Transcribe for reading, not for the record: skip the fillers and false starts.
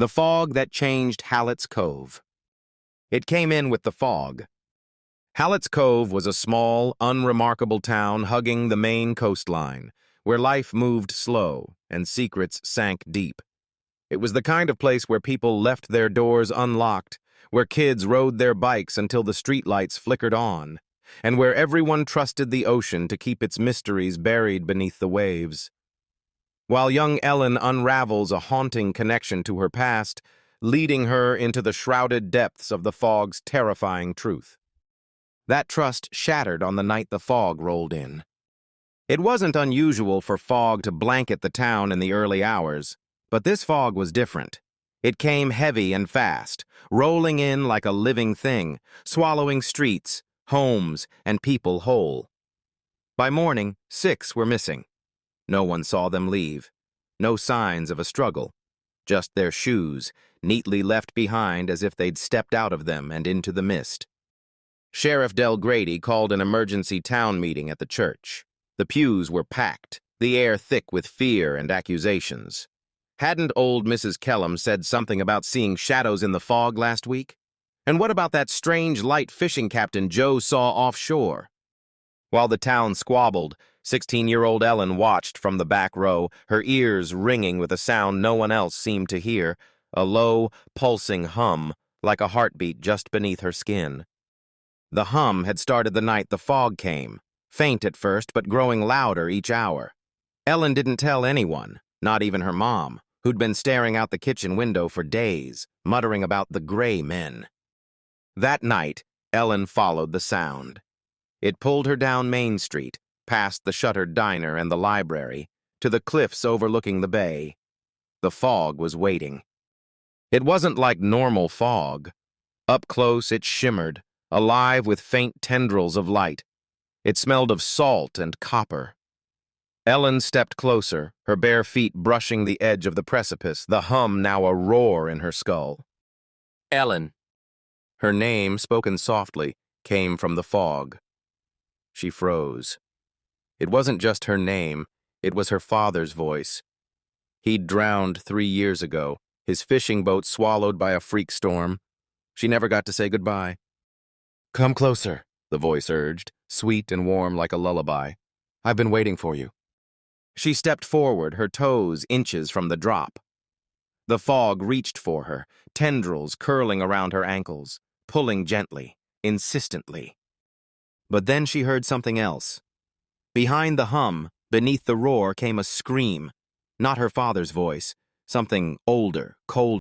The fog that changed Hallett's Cove. It came in with the fog. Hallett's Cove was a small, unremarkable town hugging the main coastline, where life moved slow and secrets sank deep. It was the kind of place where people left their doors unlocked, where kids rode their bikes until the streetlights flickered on, and where everyone trusted the ocean to keep its mysteries buried beneath the waves. While young Ellen unravels a haunting connection to her past, leading her into the shrouded depths of the fog's terrifying truth. That trust shattered on the night the fog rolled in. It wasn't unusual for fog to blanket the town in the early hours, but this fog was different. It came heavy and fast, rolling in like a living thing, swallowing streets, homes, and people whole. By morning, 6 were missing. No one saw them leave. No signs of a struggle. Just their shoes, neatly left behind as if they'd stepped out of them and into the mist. Sheriff Del Grady called an emergency town meeting at the church. The pews were packed, the air thick with fear and accusations. Hadn't old Mrs. Kellum said something about seeing shadows in the fog last week? And what about that strange light fishing captain Joe saw offshore? While the town squabbled, 16-year-old Ellen watched from the back row, her ears ringing with a sound no one else seemed to hear, a low, pulsing hum, like a heartbeat just beneath her skin. The hum had started the night the fog came, faint at first but growing louder each hour. Ellen didn't tell anyone, not even her mom, who'd been staring out the kitchen window for days, muttering about the gray men. That night, Ellen followed the sound. It pulled her down Main Street, past the shuttered diner and the library, to the cliffs overlooking the bay. The fog was waiting. It wasn't like normal fog. Up close it shimmered, alive with faint tendrils of light. It smelled of salt and copper. Ellen stepped closer, her bare feet brushing the edge of the precipice, the hum now a roar in her skull. Ellen. Her name, spoken softly, came from the fog. She froze. It wasn't just her name, it was her father's voice. He'd drowned 3 years ago, his fishing boat swallowed by a freak storm. She never got to say goodbye. "Come closer," the voice urged, sweet and warm like a lullaby. "I've been waiting for you." She stepped forward, her toes inches from the drop. The fog reached for her, tendrils curling around her ankles, pulling gently, insistently. But then she heard something else. Behind the hum, beneath the roar, came a scream. Not her father's voice, something older, colder.